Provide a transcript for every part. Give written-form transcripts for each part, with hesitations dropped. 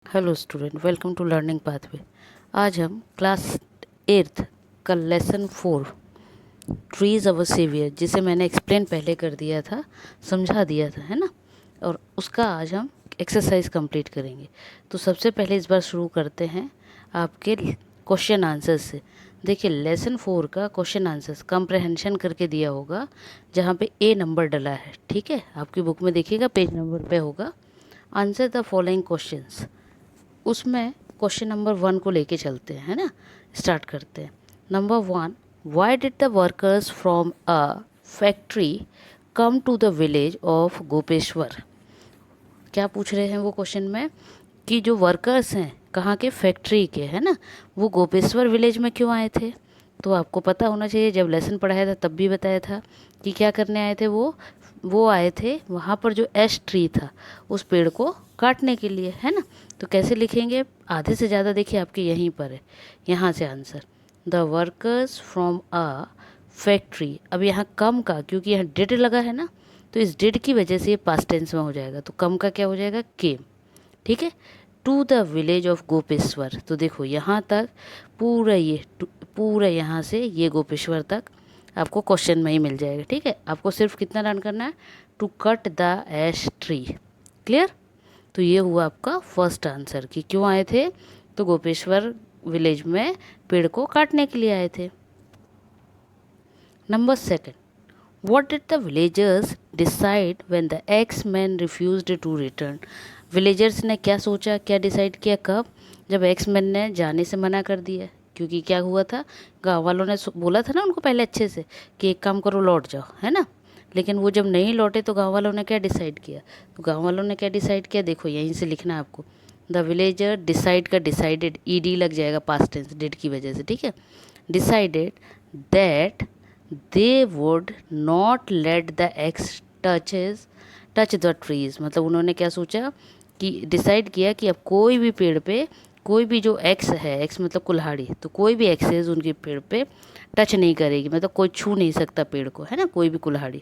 Hello student, welcome to learning pathway. आज हम class 8th का लेसन 4 ट्रीज अवर saviour, जिसे मैंने एक्सप्लेन पहले कर दिया था, समझा दिया था, है ना। और उसका आज हम एक्सरसाइज कंप्लीट करेंगे। तो सबसे पहले इस बार शुरू करते हैं आपके क्वेश्चन आंसर से। देखिए, लेसन 4 का क्वेश्चन आंसर्स कंप्रहेंशन करके दिया होगा, जहाँ पे ए नंबर डला है। ठीक है, आपकी बुक में देखिएगा, पेज नंबर पे होगा। Answer the following questions. उसमें क्वेश्चन नंबर 1 को लेके चलते हैं, है ना। स्टार्ट करते हैं। Number 1, why did the workers from a factory come to the village of Gopeshwar. क्या पूछ रहे हैं वो क्वेश्चन में कि जो वर्कर्स हैं कहाँ के, फैक्ट्री के, है ना, वो गोपेश्वर विलेज में क्यों आए थे। तो आपको पता होना चाहिए, जब लेसन पढ़ाया था तब भी बताया था कि क्या करने आए थे वो आए थे वहाँ पर जो एश ट्री था उस पेड़ को काटने के लिए, है ना। तो कैसे लिखेंगे, आधे से ज़्यादा देखिए आपके यहीं पर है, यहाँ से answer. The workers from a factory, अब यहाँ कम का, क्योंकि यहाँ डिड लगा है ना, तो इस डिड की वजह से ये पास्ट टेंस में हो जाएगा, तो कम का क्या हो जाएगा, केम। ठीक है। To the village of Gopeshwar, तो देखो यहाँ तक पूरा ये पूरा यहाँ से ये गोपेश्वर तक आपको क्वेश्चन में ही मिल जाएगा। ठीक है, आपको सिर्फ कितना रन करना है, to cut the ash tree. Clear. तो ये हुआ आपका फर्स्ट आंसर कि क्यों आए थे, तो गोपेश्वर विलेज में पेड़ को काटने के लिए आए थे। Number 2, what did the villagers decide when the X-men refused to return? Villagers ने क्या सोचा, क्या डिसाइड किया, कब, जब एक्समैन ने जाने से मना कर दिया। क्योंकि क्या हुआ था, गांव वालों ने बोला था ना उनको पहले अच्छे से कि एक काम करो, लौट जाओ, है ना। लेकिन वो जब नहीं लौटे तो गांव वालों ने क्या डिसाइड किया, तो गांव वालों ने क्या डिसाइड किया, देखो यहीं से लिखना है आपको। द विलेजर डिसाइड का डिसाइडेड ईडी लग जाएगा पास्ट टेंस डिड की वजह से। ठीक है, decided that they would not let the x touch the trees. मतलब उन्होंने क्या सोचा कि डिसाइड किया कि अब कोई भी पेड़ पे, कोई भी जो एक्स है, एक्स मतलब कुल्हाड़ी, तो कोई भी एक्सेस उनके पेड़ पे टच नहीं करेगी, मतलब कोई छू नहीं सकता पेड़ को, है ना, कोई भी कुल्हाड़ी।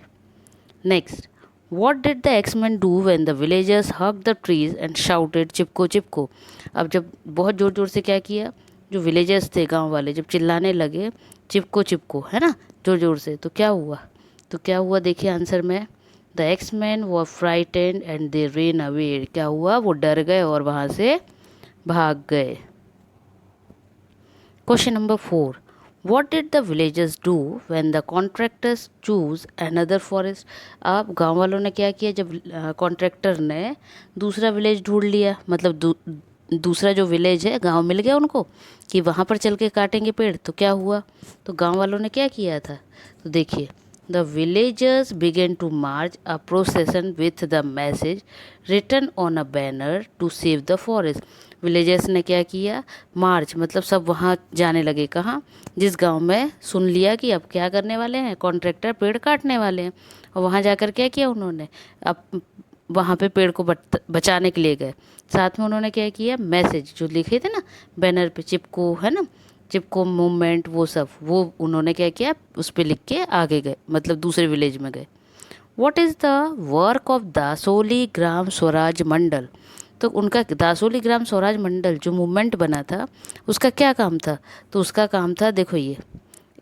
Next, what did the axeman do when the villagers hug the trees and shouted Chipko Chipko. अब जब बहुत ज़ोर ज़ोर से क्या किया, जो विलेजर्स थे गांव वाले, जब चिल्लाने लगे चिपको चिपको, है ना, ज़ोर ज़ोर से, तो क्या हुआ, देखिए आंसर में, the axeman were frightened and they ran away. क्या हुआ, वो डर गए और वहाँ से भाग गए। Question number 4, what did the villagers do when the contractors choose another forest? अब गांव वालों ने क्या किया, जब कॉन्ट्रैक्टर ने दूसरा विलेज ढूंढ लिया, मतलब दूसरा जो विलेज है, गांव मिल गया उनको कि वहाँ पर चल के काटेंगे पेड़, तो क्या हुआ, तो गांव वालों ने क्या किया था, तो देखिए, the villagers began to march a procession with the message written on a banner to save the forest. Villagers ने क्या किया, मार्च मतलब सब वहाँ जाने लगे, कहाँ, जिस गांव में सुन लिया कि अब क्या करने वाले हैं, कॉन्ट्रैक्टर पेड़ काटने वाले हैं, और वहाँ जाकर क्या किया उन्होंने, अब वहाँ पे पेड़ को बचाने के लिए गए। साथ में उन्होंने क्या किया, मैसेज जो लिखे थे ना बैनर पे, चिपको, है ना, चिपको मूवमेंट, वो सब, वो उन्होंने क्या किया, उस पर लिख के आगे गए, मतलब दूसरे विलेज में गए। What is the work of Dasholi Gram Swaraj Mandal. तो उनका दासोली ग्राम स्वराज मंडल जो मूवमेंट बना था, उसका क्या काम था, तो उसका काम था, देखो ये,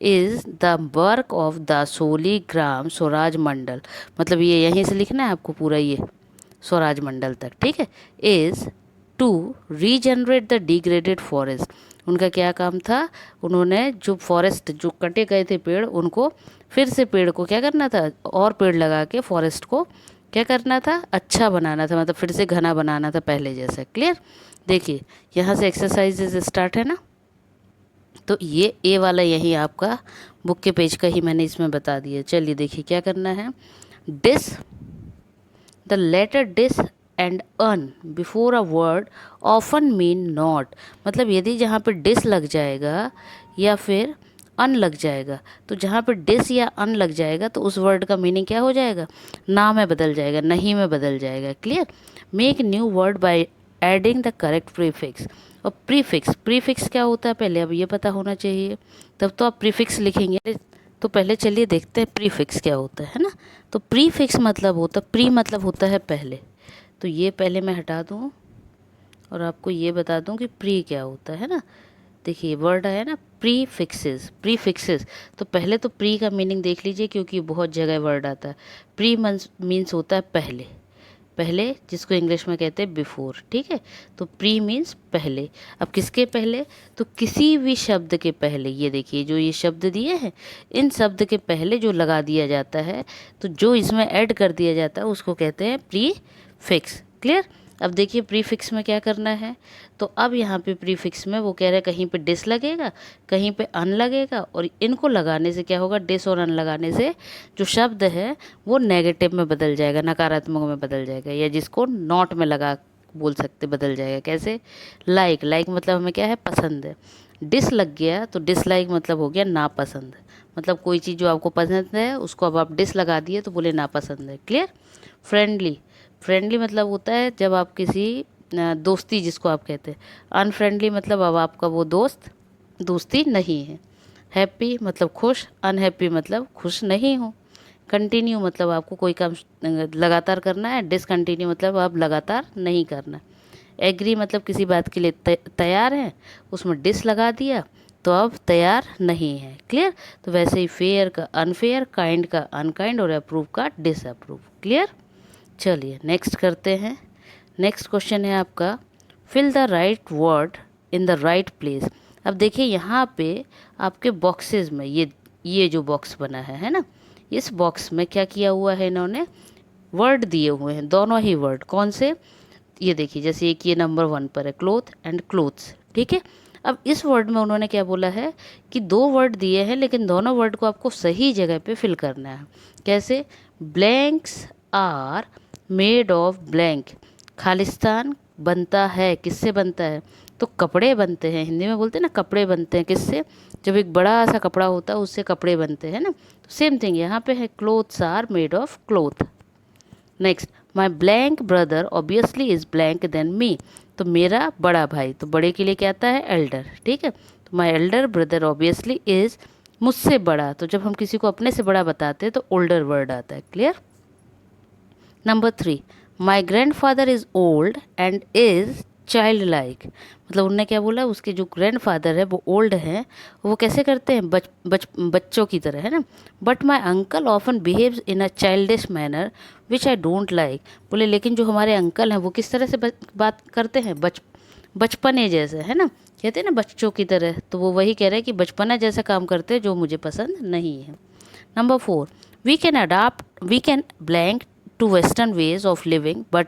is the work of Dasholi Gram Swaraj मंडल, मतलब ये यहीं से लिखना है आपको पूरा ये स्वराज मंडल तक। ठीक है, is to regenerate the degraded forest. उनका क्या काम था, उन्होंने जो फॉरेस्ट, जो कटे गए थे पेड़, उनको फिर से पेड़ को क्या करना था, और पेड़ लगा के फॉरेस्ट को क्या करना था, अच्छा बनाना था, मतलब फिर से घना बनाना था पहले जैसा। क्लियर। देखिए यहाँ से एक्सरसाइजेज स्टार्ट है ना, तो ये ए वाला यही आपका बुक के पेज का ही मैंने इसमें बता दिया। चलिए देखिए क्या करना है, dis the letter dis and un before a word often mean not. मतलब यदि जहाँ पे डिस लग जाएगा या फिर अन लग जाएगा, तो जहाँ पे डिस या अन लग जाएगा तो उस वर्ड का मीनिंग क्या हो जाएगा, ना में बदल जाएगा, नहीं में बदल जाएगा। Clear. Make new word by adding the correct prefix. और प्रीफिक्स क्या होता है पहले अब ये पता होना चाहिए, तब तो आप प्रीफिक्स लिखेंगे। तो पहले चलिए देखते हैं प्रीफिक्स क्या होता है ना। तो प्रीफिक्स मतलब होता, प्री मतलब होता है पहले, तो ये पहले मैं हटा दूँ, और आपको ये बता दूं कि प्री क्या होता है ना। देखिए वर्ड है ना प्रीफिक्सेस, प्रीफिक्सेस। तो पहले तो प्री का मीनिंग देख लीजिए, क्योंकि बहुत जगह वर्ड आता है। प्री मीन्स होता है पहले, पहले जिसको इंग्लिश में कहते हैं बिफोर, ठीक है। तो प्री मीन्स पहले। अब किसके पहले? तो किसी भी शब्द के पहले। ये देखिए जो ये शब्द दिए हैं, इन शब्द के पहले जो लगा दिया जाता है, तो जो इसमें ऐड कर दिया जाता है उसको कहते हैं प्री फिक्स। क्लियर? अब देखिए प्रीफिक्स में क्या करना है। तो अब यहाँ पे प्रीफिक्स में वो कह रहे हैं कहीं पे डिस लगेगा, कहीं पे अन लगेगा, और इनको लगाने से क्या होगा, डिस और अन लगाने से जो शब्द है वो नेगेटिव में बदल जाएगा, नकारात्मक में बदल जाएगा, या जिसको नॉट में लगा बोल सकते बदल जाएगा। कैसे? लाइक, लाइक मतलब हमें क्या है, पसंद है। डिस लग गया तो डिसलाइक मतलब हो गया नापसंद। मतलब कोई चीज़ जो आपको पसंद है उसको अब आप डिस लगा दिए तो बोले नापसंद है। क्लियर? फ्रेंडली, फ्रेंडली मतलब होता है जब आप किसी दोस्ती जिसको आप कहते हैं। अनफ्रेंडली मतलब अब आपका वो दोस्त दोस्ती नहीं है। हैप्पी मतलब खुश, अनहैप्पी मतलब खुश नहीं हो। कंटिन्यू मतलब आपको कोई काम लगातार करना है, डिसकंटिन्यू मतलब आप लगातार नहीं करना। एग्री मतलब किसी बात के लिए तैयार हैं, उसमें डिस लगा दिया तो अब तैयार नहीं है। क्लियर? तो वैसे ही फेयर का अनफेयर, काइंड का अनकाइंड और अप्रूव का डिसअप्रूव। क्लियर? चलिए नेक्स्ट करते हैं। नेक्स्ट क्वेश्चन है आपका, fill the right word in the right place. अब देखिए यहाँ पे आपके बॉक्सेस में ये जो बॉक्स बना है ना, इस बॉक्स में क्या किया हुआ है, इन्होंने वर्ड दिए हुए हैं, दोनों ही वर्ड। कौन से? ये देखिए जैसे एक ये नंबर 1 पर है क्लोथ एंड क्लोथ्स, ठीक है। अब इस वर्ड में उन्होंने क्या बोला है कि दो वर्ड दिए हैं, लेकिन दोनों वर्ड को आपको सही जगह पे फिल करना है। कैसे? Blanks are made of blank. खालिस्तान बनता है, किससे बनता है? तो कपड़े बनते हैं, हिंदी में बोलते हैं ना कपड़े बनते हैं, किससे? जब एक बड़ा सा कपड़ा होता है उससे कपड़े बनते हैं ना। तो सेम थिंग यहाँ पे है, clothes are made of cloth. Next, my blank brother obviously is blank then me. तो मेरा बड़ा भाई, तो बड़े के लिए क्या आता है, एल्डर, ठीक है। तो my elder brother obviously is मुझसे बड़ा। तो जब हम किसी को अपने से बड़ा बताते हैं तो ओल्डर वर्ड आता है। Clear? Number 3, my grand father is old and is child like. मतलब उनने क्या बोला, उसके जो ग्रैंड फादर है वो ओल्ड हैं, वो कैसे करते हैं, बच्चों की तरह, है ना। But my uncle often behaves in a childish manner which I don't like. बोले लेकिन जो हमारे अंकल हैं वो किस तरह से बात करते हैं, बचपने जैसे, है ना। कहते हैं ना बच्चों की तरह, तो वो वही कह रहे हैं कि बचपना जैसा काम करते हैं जो मुझे पसंद नहीं है। Number 4, we can blank to western ways of living but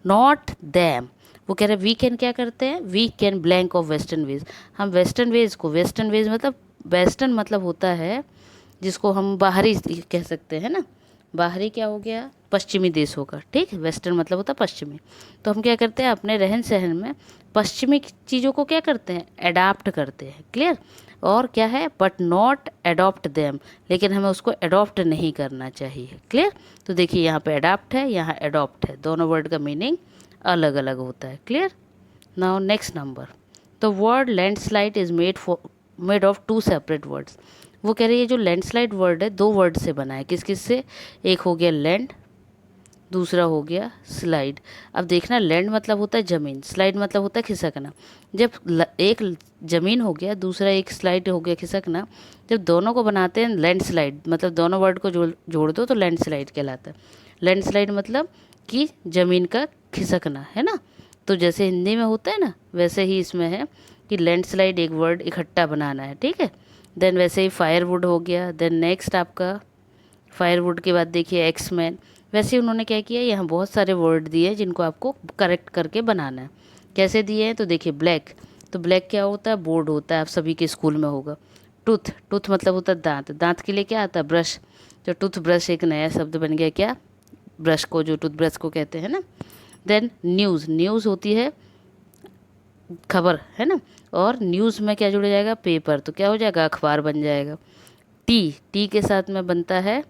not them. वो कह रहे हैं वी कैन क्या करते हैं, we can blank of western ways. हम वेस्टर्न वेज को, वेस्टर्न वेज मतलब वेस्टर्न मतलब होता है जिसको हम बाहरी कह सकते हैं ना। बाहरी क्या हो गया, पश्चिमी देशों का, ठीक है। वेस्टर्न मतलब होता है पश्चिमी। तो हम क्या करते हैं अपने रहन सहन में पश्चिमी चीज़ों को क्या करते हैं, अडाप्ट करते हैं। क्लियर? और क्या है, बट नॉट अडॉप्ट देम, लेकिन हमें उसको अडॉप्ट नहीं करना चाहिए। क्लियर? तो देखिए यहाँ पे अडाप्ट है, यहाँ अडॉप्ट है, दोनों वर्ड का मीनिंग अलग अलग होता है। Clear? Now next number, the word landslide is made of 2 separate words. वो कह रही है जो लैंडस्लाइड वर्ड है 2 वर्ड से बना है। किस किस से? एक हो गया लैंड, दूसरा हो गया स्लाइड। अब देखना, लैंड मतलब होता है ज़मीन, स्लाइड मतलब होता है खिसकना। जब एक ज़मीन हो गया, दूसरा एक स्लाइड हो गया खिसकना, जब दोनों को बनाते हैं लैंड स्लाइड, मतलब दोनों वर्ड को जोड़ दो तो लैंड स्लाइड कहलाता है। लैंड स्लाइड मतलब कि ज़मीन का खिसकना, है ना। तो जैसे हिंदी में होता है ना, वैसे ही इसमें है कि लैंडस्लाइड एक वर्ड इकट्ठा बनाना है, ठीक है। देन वैसे ही फायरवुड हो गया। देन नेक्स्ट आपका फायरवुड के बाद देखिए एक्समैन। वैसे ही उन्होंने क्या किया, यहाँ बहुत सारे वर्ड दिए हैं जिनको आपको करेक्ट करके बनाना है। कैसे दिए हैं तो देखिए, ब्लैक, तो ब्लैक क्या होता है, बोर्ड होता है, आप सभी के स्कूल में होगा। टूथ, टूथ मतलब होता है दांत, दांत के लिए क्या आता है, ब्रश। तो टूथ ब्रश एक नया शब्द बन गया, क्या, ब्रश को, जो टूथब्रश को कहते हैं ना। देन न्यूज़, न्यूज़ होती है खबर, है ना। और न्यूज़ में क्या जुड़ जाएगा, पेपर, तो क्या हो जाएगा, अखबार बन जाएगा। टी, टी के साथ में बनता है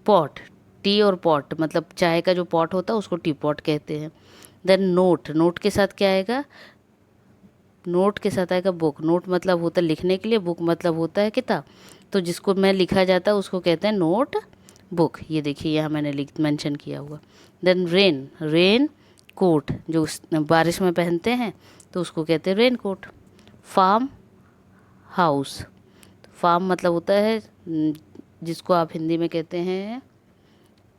पॉट। टी और पॉट मतलब चाय का जो पॉट होता है उसको टी पॉट कहते हैं। देन नोट, नोट के साथ क्या आएगा, नोट के साथ आएगा बुक। नोट मतलब होता है लिखने के लिए, बुक मतलब होता है किताब। तो जिसको मैं लिखा जाता है उसको कहते हैं नोट बुक। ये देखिए यहाँ मैंने मेंशन किया हुआ। देन रेन, रेन कोट जो बारिश में पहनते हैं तो उसको कहते हैं rain coat. Farm house, farm मतलब होता है जिसको आप हिंदी में कहते हैं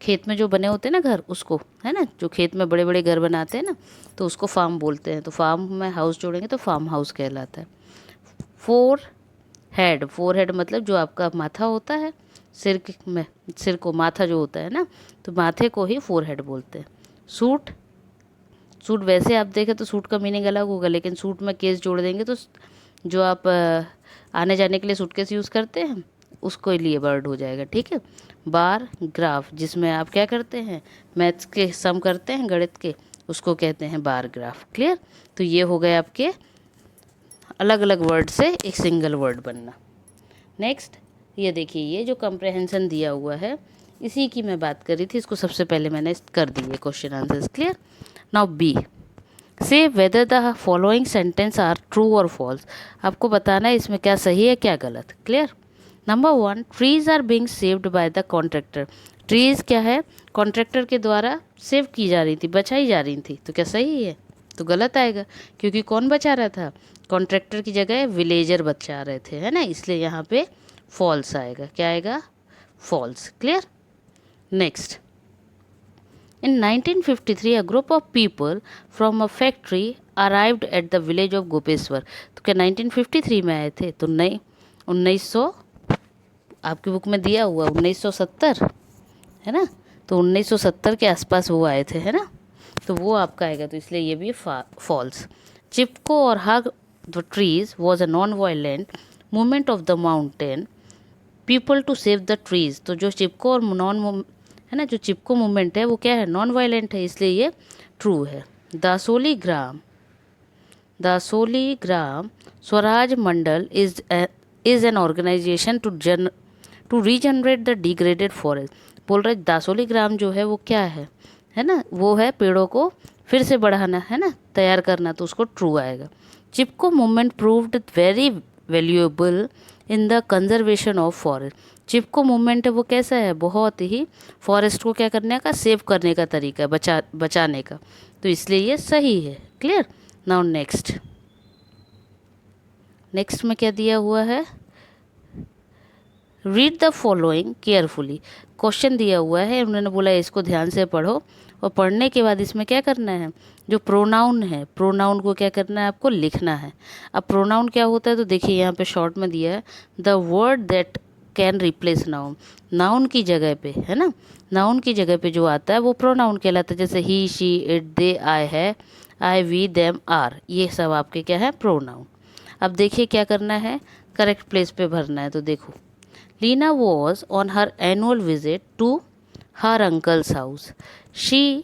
खेत में जो बने होते हैं ना घर, उसको, है ना, जो खेत में बड़े बड़े घर बनाते हैं ना, तो उसको फार्म बोलते हैं। तो फार्म में हाउस जोड़ेंगे तो फार्म हाउस कहलाता है। फोर हेड, फोर हेड मतलब जो आपका माथा होता है, में सिर को माथा जो होता है ना, तो माथे को ही फोर हेड बोलते हैं। सूट, सूट वैसे आप देखें तो सूट का मीनिंग अलग होगा, लेकिन सूट में केस जोड़ देंगे तो जो आप आने जाने के लिए सूटकेस यूज़ करते हैं उसको लिए वर्ड हो जाएगा, ठीक है। बार ग्राफ, जिसमें आप क्या करते हैं, मैथ्स के सम करते हैं गणित के, उसको कहते हैं बार ग्राफ। क्लियर। तो ये हो गए आपके अलग अलग वर्ड से एक सिंगल वर्ड बनना। नेक्स्ट ये देखिए, ये जो कंप्रहेंशन दिया हुआ है इसी की मैं बात कर रही थी, इसको सबसे पहले मैंने कर दी है question answers. Clear. Now B, say whether the following sentence are true और फॉल्स। आपको बताना है इसमें क्या सही है क्या गलत। Clear. Number 1, trees are being saved by the contractor. Trees क्या है, कॉन्ट्रैक्टर के द्वारा सेव की जा रही थी, बचाई जा रही थी, तो क्या सही है, तो गलत आएगा, क्योंकि कौन बचा रहा था, कॉन्ट्रैक्टर की जगह विलेजर बचा रहे थे, है ना, इसलिए यहाँ पे फॉल्स आएगा। क्या आएगा, falls. Clear. Next, in 1953 a group of people from a factory arrived at the village of Gopeshwar. तो क्या 1953 में आए थे, तो नहीं, 1900, आपकी बुक में दिया हुआ 1970 है ना, तो 1970 के आसपास वो आए थे, है ना, तो वो आपका आएगा, तो इसलिए ये भी फॉल्स। चिपको और hug the trees was a non violent movement of the mountain people to save the trees. तो जो चिपको और है ना, जो चिपको मूवमेंट है वो क्या है, नॉन वायलेंट है, इसलिए ये ट्रू है। Dasholi Gram, Dasholi Gram Swaraj Mandal is an organisation to regenerate the degraded forest. बोल रहे दासोली ग्राम जो है वो क्या है ना, वो है पेड़ों को फिर से बढ़ाना, है ना, तैयार करना, तो उसको ट्रू आएगा। Chipko movement proved very valuable in the conservation of forest. Chipko movement है वो कैसा है, बहुत ही फॉरेस्ट को क्या करने का, सेव करने का तरीका है, बचाने का, तो इसलिए ये सही है। क्लियर। नाउ नेक्स्ट, नेक्स्ट में क्या दिया हुआ है, read the following carefully. Question दिया हुआ है, उन्होंने बोला इसको ध्यान से पढ़ो, और पढ़ने के बाद इसमें क्या करना है, जो प्रोनाउन है, प्रोनाउन को क्या करना है, आपको लिखना है। अब प्रोनाउन क्या होता है, तो देखिए यहाँ पे शॉर्ट में दिया है, the word that can replace noun. Noun की जगह पे, है ना, नाउन की जगह पे जो आता है वो प्रोनाउन कहलाता है, जैसे ही, शी, इट, दे, आई है, आई, वी, देम, आर, ये सब आपके क्या है, प्रोनाउन। अब देखिए क्या करना है, करेक्ट प्लेस पे भरना है। तो देखो, Leena was on her annual visit to her uncle's house. She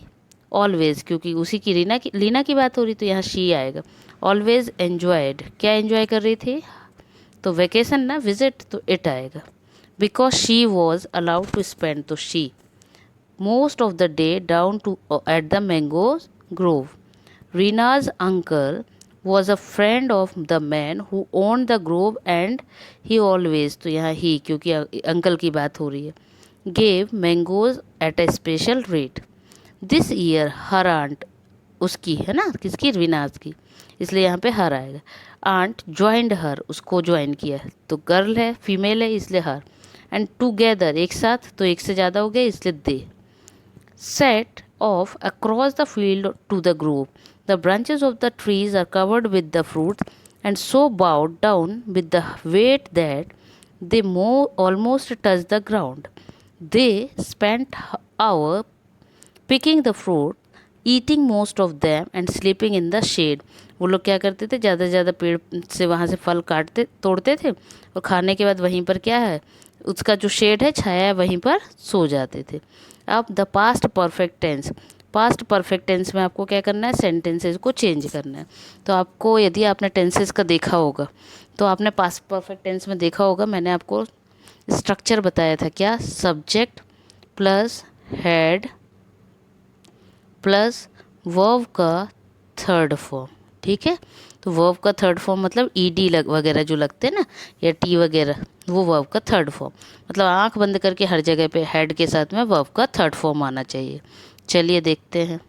always, क्योंकि उसी की लीना की बात हो रही, तो यहाँ शी आएगा। ऑलवेज एन्जॉयड, क्या एन्जॉय कर रही थी, तो वेकेशन ना, विजिट, तो इट आएगा। Because she was allowed to spend, तो she most of the day down to at the mango grove. Reena's uncle was a friend of the man who owned the grove and he always, तो यहाँ ही क्योंकि uncle की बात हो रही है, gave mangoes at a special rate this year her aunt, उसकी, है ना, किसकी, रीनाज की, इसलिए यहाँ पे हर आएगा। आंट ज्वाइंड हर, उसको ज्वाइन किया, तो गर्ल है, फीमेल है, इसलिए हर। एंड टुगेदर, एक साथ, तो एक से ज़्यादा हो गया, इसलिए they. Set off across the field to the grove, the branches of the trees are covered with the fruits and so bowed down with the weight that they almost touch the ground. They spent hour picking the fruit, eating most of them and sleeping in the shade. वो लोग क्या करते थे, ज़्यादा से ज़्यादा पेड़ से वहाँ से फल काटते तोड़ते थे, और खाने के बाद वहीं पर क्या है, उसका जो शेड है, छाया है, वहीं पर सो जाते थे। अब the past perfect tense, past perfect tense में आपको क्या करना है, सेंटेंसेस को चेंज करना है। तो आपको, यदि आपने टेंसेस का देखा होगा, तो आपने पास्ट परफेक्ट टेंस में देखा होगा, मैंने आपको स्ट्रक्चर बताया था, क्या, subject plus head plus verb का थर्ड फॉर्म, ठीक है। तो वर्ब का थर्ड फॉर्म मतलब ईडी वगैरह जो लगते हैं ना, या टी वगैरह, वो वर्ब का थर्ड फॉर्म, मतलब आंख बंद करके हर जगह पे हेड के साथ में वर्ब का थर्ड फॉर्म आना चाहिए। चलिए देखते हैं।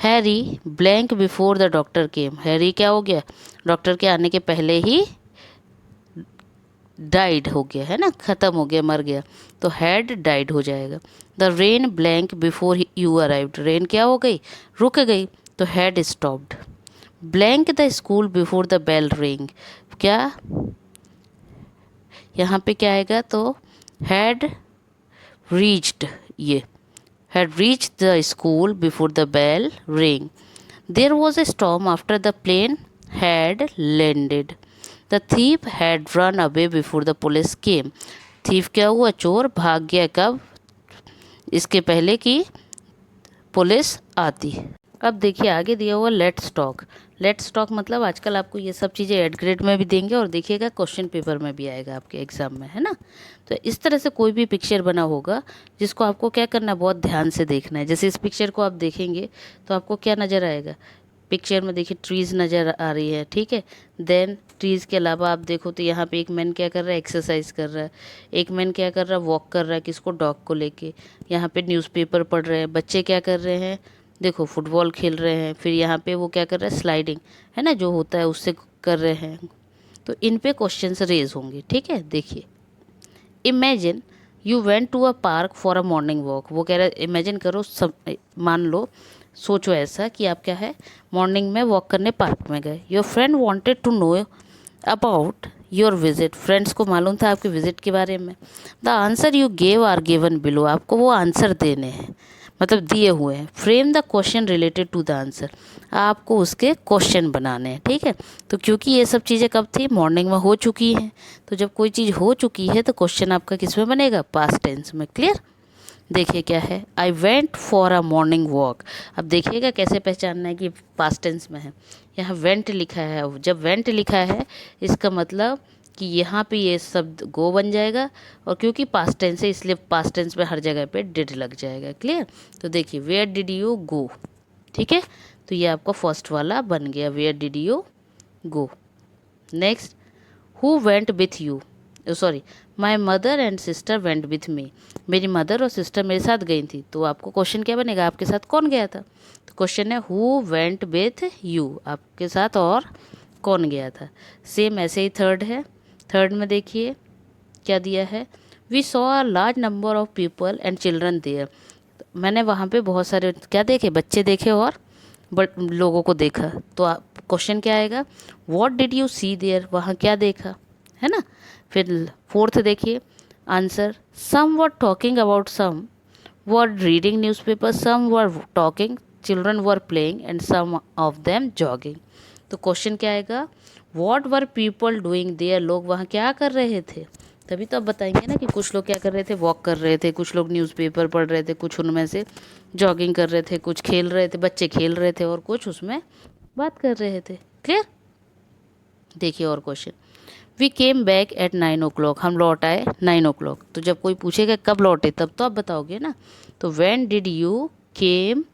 Harry blank before the doctor came. Harry क्या हो गया, डॉक्टर के आने के पहले ही डाइड हो गया, है ना, ख़त्म हो गया, मर गया, तो हैड डाइड हो जाएगा। The rain blank before you arrived. Rain क्या हो गई, रुक गई, तो had stopped. Blank the school before the bell ring. क्या यहाँ पे क्या आएगा, तो हैड रीच्ड, ये had reached the school before the bell rang. There was a storm after the plane had landed. The thief had run away before the police came. Thief क्या हुआ, चोर भाग गया कब, इसके पहले कि पुलिस आती। अब देखिए आगे दिया हुआ लेट्स टॉक। लेट्स टॉक मतलब आजकल आपको ये सब चीज़ें एड ग्रेड में भी देंगे और देखिएगा क्वेश्चन पेपर में भी आएगा आपके एग्जाम में, है ना। तो इस तरह से कोई भी पिक्चर बना होगा जिसको आपको क्या करना है, बहुत ध्यान से देखना है। जैसे इस पिक्चर को आप देखेंगे तो आपको क्या नज़र आएगा, पिक्चर में देखिए ट्रीज़ नज़र आ रही है, ठीक है। देन ट्रीज़ के अलावा आप देखो तो यहाँ पे एक मैन क्या कर रहा है, एक्सरसाइज कर रहा है। एक मैन क्या कर रहा है, वॉक कर रहा है, किसको, डॉग को लेके। यहाँ पे न्यूज़पेपर पढ़ रहे हैं। बच्चे क्या कर रहे हैं, देखो फुटबॉल खेल रहे हैं। फिर यहाँ पे वो क्या कर रहा है, स्लाइडिंग, है ना, जो होता है उससे कर रहे हैं। तो इन पे क्वेश्चंस रेज होंगे, ठीक है। देखिए, imagine you went to a park for a morning walk. वो कह रहा है, इमेजिन करो, सब मान लो, सोचो ऐसा कि आप क्या है, मॉर्निंग में वॉक करने पार्क में गए। Your friend wanted to know about your visit. Friends को मालूम था आपके विजिट के बारे में। The answer you gave are given below. आपको वो आंसर देने हैं, मतलब दिए हुए हैं। Frame the question related to the answer. आपको उसके क्वेश्चन बनाने हैं, ठीक है। तो क्योंकि ये सब चीज़ें कब थी, मॉर्निंग में हो चुकी हैं। तो जब कोई चीज़ हो चुकी है तो क्वेश्चन आपका किस में बनेगा, पास्ट टेंस में। क्लियर। देखिए क्या है, I went for a morning walk. अब देखिएगा कैसे पहचानना है कि पास्ट टेंस में है। यहाँ वेंट लिखा है, जब वेंट लिखा है इसका मतलब कि यहाँ पे ये शब्द गो बन जाएगा, और क्योंकि पास्ट टेंस है इसलिए पास्ट टेंस में हर जगह पे डिड लग जाएगा। क्लियर। तो देखिए, वेयर डिड यू गो, ठीक है। तो ये आपका फर्स्ट वाला बन गया, where did you go. Next, who went with you, sorry, my mother and sister went with me. मेरी मदर और सिस्टर मेरे साथ गई थी। तो आपको क्वेश्चन क्या बनेगा, आपके साथ कौन गया था। तो क्वेश्चन है हु वेंट विथ यू, आपके साथ और कौन गया था। सेम ऐसे ही थर्ड है। थर्ड में देखिए क्या दिया है, we saw a large number of people and children there. मैंने वहाँ पे बहुत सारे क्या देखे, बच्चे देखे और लोगों को देखा। तो क्वेश्चन क्या आएगा, what did you see there, वहाँ क्या देखा, है ना। फिर फोर्थ देखिए answer, some were talking about, some were reading newspaper, some were talking, children were playing and some of them jogging. तो क्वेश्चन क्या आएगा, what were people doing there, लोग वहाँ क्या कर रहे थे। तभी तो आप बताएंगे ना कि कुछ लोग क्या कर रहे थे, वॉक कर रहे थे, कुछ लोग न्यूज़पेपर पढ़ रहे थे, कुछ उनमें से जॉगिंग कर रहे थे, कुछ खेल रहे थे, बच्चे खेल रहे थे, और कुछ उसमें बात कर रहे थे। क्लियर। देखिए और question, we came back at 9 o'clock। हम लौट आए 9 o'clock। तो जब कोई पूछेगा कब लौटे तब तो आप बताओगे ना। तो when did you came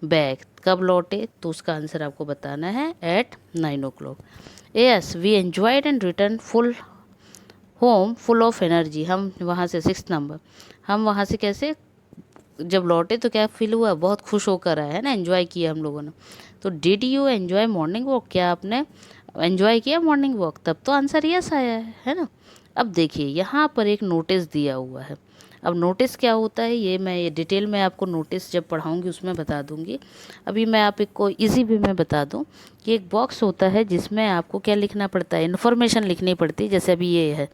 back, कब लौटे, तो उसका आंसर आपको बताना है at 9 o'clock। Yes, we enjoyed and return full home full of energy. हम वहाँ से 6 नंबर, हम वहाँ से कैसे जब लौटे तो क्या फील हुआ, बहुत खुश होकर आए, है ना, एंजॉय किया हम लोगों ने। तो did you enjoy morning walk, क्या आपने एंजॉय किया मॉर्निंग वॉक, तब तो आंसर यस आया है ना। अब देखिए यहाँ पर एक नोटिस दिया हुआ है। अब नोटिस क्या होता है ये मैं ये डिटेल में आपको नोटिस जब पढ़ाऊँगी उसमें बता दूँगी। अभी मैं आप एक को ईजी वे में बता दूँ कि एक बॉक्स होता है जिसमें आपको क्या लिखना पड़ता है, इन्फॉर्मेशन लिखनी पड़ती है। जैसे अभी ये है,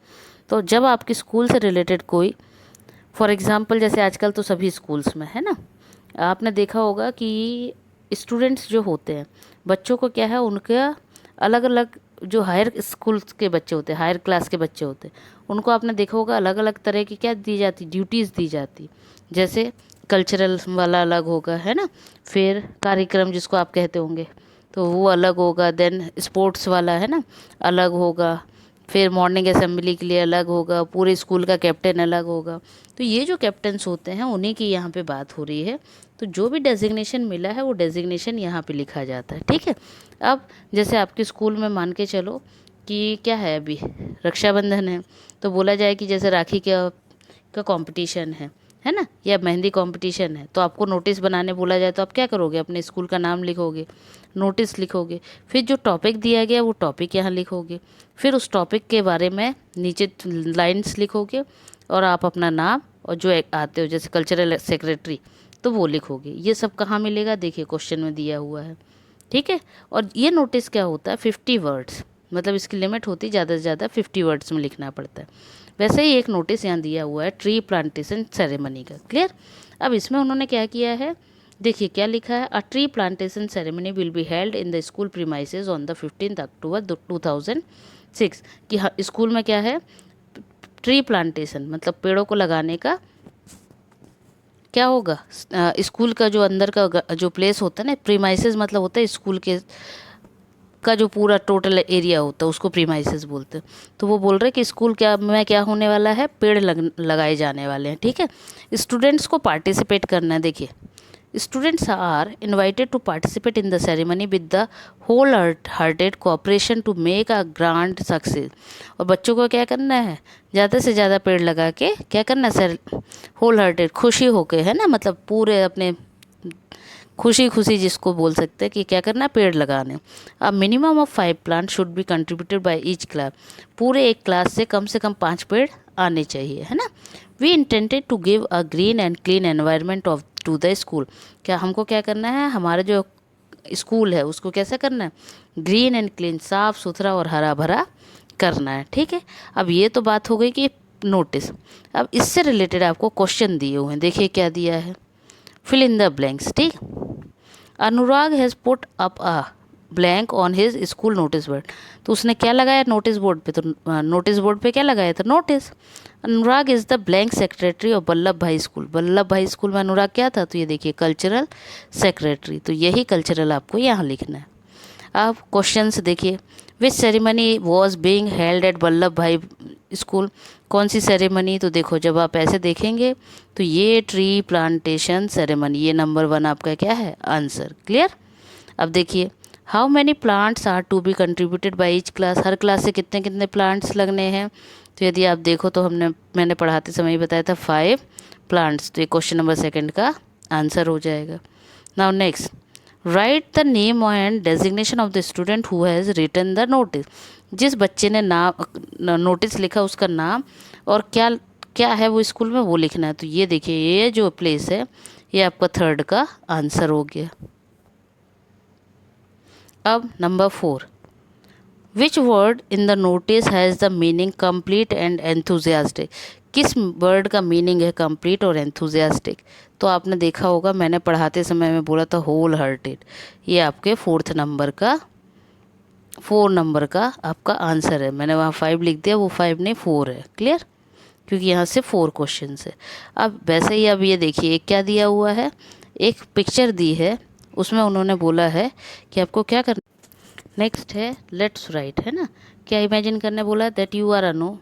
तो जब आपके स्कूल से रिलेटेड कोई, फॉर एग्ज़ाम्पल जैसे आजकल तो सभी स्कूल्स में है ना, आपने देखा होगा कि स्टूडेंट्स जो होते हैं, बच्चों को क्या है, उनका अलग अलग जो हायर स्कूल के बच्चे होते हैं, हायर क्लास के बच्चे होते हैं, उनको आपने देखा होगा अलग अलग तरह की क्या दी जाती, ड्यूटीज़ दी जाती। जैसे कल्चरल वाला अलग होगा, है ना, फिर कार्यक्रम जिसको आप कहते होंगे तो वो अलग होगा। देन स्पोर्ट्स वाला है ना अलग होगा, फिर मॉर्निंग असेंबली के लिए अलग होगा, पूरे स्कूल का कैप्टन अलग होगा। तो ये जो कैप्टन्स होते हैं उन्हीं की यहाँ पे बात हो रही है। तो जो भी डेजिग्नेशन मिला है वो डेजिग्नेशन यहाँ पे लिखा जाता है, ठीक है। अब जैसे आपके स्कूल में मान के चलो कि क्या है, अभी रक्षाबंधन है, तो बोला जाए कि जैसे राखी का कंपटीशन है है ना, या मेहंदी कंपटीशन है, तो आपको नोटिस बनाने बोला जाए तो आप क्या करोगे, अपने स्कूल का नाम लिखोगे, नोटिस लिखोगे, फिर जो टॉपिक दिया गया वो टॉपिक यहाँ लिखोगे, फिर उस टॉपिक के बारे में नीचे लाइंस लिखोगे, और आप अपना नाम और जो आते हो जैसे कल्चरल सेक्रेटरी तो वो लिखोगे। ये सब कहाँ मिलेगा, देखिए क्वेश्चन में दिया हुआ है, ठीक है। और ये नोटिस क्या होता है, 50 वर्ड्स, मतलब इसकी लिमिट होती है ज़्यादा से ज़्यादा 50 वर्ड्स में लिखना पड़ता है। वैसे ही एक नोटिस यहाँ दिया हुआ है ट्री प्लांटेशन सेरेमनी का, क्लियर। अब इसमें उन्होंने क्या किया है, देखिए क्या लिखा है, a tree plantation ceremony will be held in the school premises on the 15 अक्टूबर 2006, कि स्कूल में क्या है, ट्री प्लांटेशन मतलब पेड़ों को लगाने का क्या होगा, स्कूल का जो अंदर का जो प्लेस होता है ना, प्रीमाइसेस मतलब होता है स्कूल के का जो पूरा टोटल एरिया होता है उसको प्रीमाइसेस बोलते हैं। तो वो बोल रहे हैं कि स्कूल क्या में क्या होने वाला है, पेड़ लगाए जाने वाले हैं, ठीक है। स्टूडेंट्स को पार्टिसिपेट करना है, देखिए students are invited to participate in the ceremony with the whole hearted cooperation to make a grand success. और बच्चों को क्या करना है, ज़्यादा से ज़्यादा पेड़ लगा के क्या करना है, सर होल हार्टेड खुशी होके, है ना, मतलब पूरे अपने खुशी खुशी जिसको बोल सकते हैं कि क्या करना है, पेड़ लगाने। अब minimum of 5 plant should be contributed by each class, पूरे एक क्लास से कम 5 पेड़ आने चाहिए, है ना। We intended to give a green and clean environment of to the school, क्या हमको क्या करना है, हमारा जो स्कूल है उसको कैसा करना है, ग्रीन एंड क्लीन, साफ़ सुथरा और हरा भरा करना है, ठीक है। अब ये तो बात हो गई कि नोटिस। अब इससे रिलेटेड आपको क्वेश्चन दिए हुए हैं, देखिए क्या दिया है, फिल इन द ब्लैंक्स, ठीक। Anurag has put up a blank on his school notice board, तो उसने क्या लगाया नोटिस बोर्ड पे, तो नोटिस बोर्ड पे क्या लगाया था, notice. Anurag is the blank secretary of Vallabh Bhai school, Vallabh Bhai school में अनुराग क्या था, तो ये देखिए कल्चरल सेक्रेटरी, तो यही कल्चरल आपको यहाँ लिखना है। अब क्वेश्चंस देखिए, which ceremony was being held at Vallabh Bhai school, कौन सी सेरेमनी, तो देखो जब आप ऐसे देखेंगे तो ये ट्री प्लांटेशन सेरेमनी, ये नंबर 1 आपका क्या है आंसर, क्लियर। अब देखिए, how many plants are to be contributed by each class, हर क्लास से कितने कितने प्लांट्स लगने हैं, तो यदि आप देखो तो मैंने पढ़ाते समय ही बताया था 5 प्लांट्स, तो ये क्वेश्चन नंबर 2 का आंसर हो जाएगा। Now next, write the name and designation of the student who has written the notice, जिस बच्चे ने नाम नोटिस लिखा उसका नाम और क्या क्या है वो स्कूल में वो लिखना है। तो ये देखिए ये जो प्लेस है ये आपका 3rd का आंसर हो गया। अब number 4, which word in the notice has the meaning complete and enthusiastic, किस वर्ड का मीनिंग है कंप्लीट और एंथुजियास्टिक, तो आपने देखा होगा मैंने पढ़ाते समय में बोला था होल हार्टेड, ये आपके 4 नंबर का 4 नंबर का आपका आंसर है। मैंने वहाँ 5 लिख दिया, वो 5 नहीं 4 है, क्लियर, क्योंकि यहाँ से 4 क्वेश्चन है। अब वैसे ही अब ये देखिए एक क्या दिया हुआ है, एक पिक्चर दी है, उसमें उन्होंने बोला है कि आपको क्या करना। नेक्स्ट है लेट्स राइट, है ना, क्या इमेजिन करने बोला है, दैट यू आर अनु,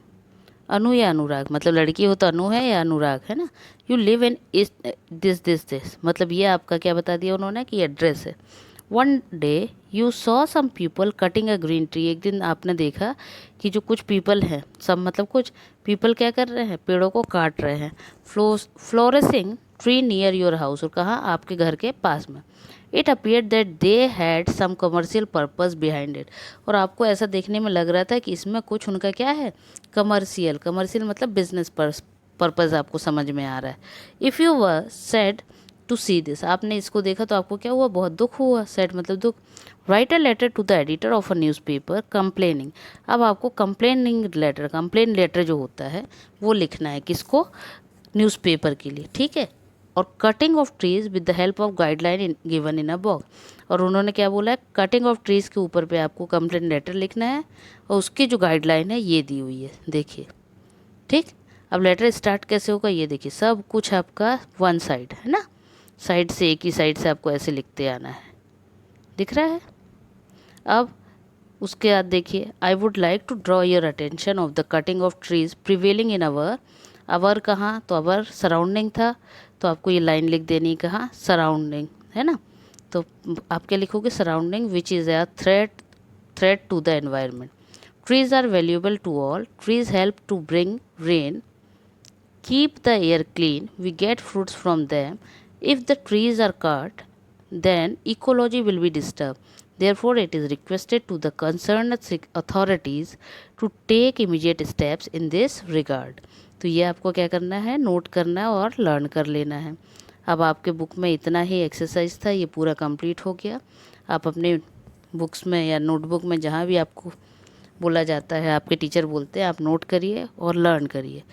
अनु या अनुराग, मतलब लड़की हो तो अनु है या अनुराग, है ना। यू लिव इन इस दिस, मतलब ये आपका क्या बता दिया उन्होंने कि एड्रेस है। One day you saw some people cutting a green tree, एक दिन आपने देखा कि जो कुछ पीपल हैं, सब मतलब कुछ पीपल क्या कर रहे हैं, पेड़ों को काट रहे हैं। Flourishing tree near your house, और कहाँ, आपके घर के पास में। It appeared that they had some commercial purpose behind it, और आपको ऐसा देखने में लग रहा था कि इसमें कुछ उनका क्या है, कमर्शियल मतलब बिजनेस पर्पज़ आपको समझ में आ रहा है। If you were sad to see this, आपने इसको देखा तो आपको क्या हुआ, बहुत दुख हुआ, सैड मतलब दुख। Write a letter to the editor of a newspaper complaining, अब आपको कंप्लेन लेटर जो होता है वो लिखना है, किसको, न्यूज़पेपर के लिए, ठीक है। और cutting of trees with the help of guideline given in a box, और उन्होंने क्या बोला है, कटिंग ऑफ ट्रीज के ऊपर पे आपको कंप्लेन लेटर लिखना है, और उसकी जो गाइडलाइन है ये दी हुई है, देखिए, ठीक। अब लेटर स्टार्ट कैसे होगा, ये देखिए सब कुछ आपका 1 साइड है ना, साइड से एक ही साइड से आपको ऐसे लिखते आना है, दिख रहा है। अब उसके बाद देखिए, I would like to draw your attention of the cutting of trees prevailing in our कहाँ, तो अवर सराउंडिंग था, तो आपको ये लाइन लिख देनी कहाँ, सराउंडिंग, है ना। तो आप क्या लिखोगे, surrounding which is a threat to the environment. Trees are valuable to all, trees help to bring rain, keep the air clean, we get fruits from them. If the trees are cut, then ecology will be disturbed. Therefore, it is requested to the concerned authorities to take immediate steps in this regard. तो ये आपको क्या करना है, note करना है और learn कर लेना है। अब आपके बुक में इतना ही एक्सरसाइज था, ये पूरा कंप्लीट हो गया। आप अपने बुक्स में या नोटबुक में जहाँ भी आपको बोला जाता है, आपके टीचर बोलते हैं, आप नोट करिए और लर्न करिए।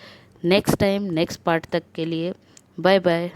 नेक्स्ट टाइम नेक्स्ट पार्ट तक के लिए बाय बाय।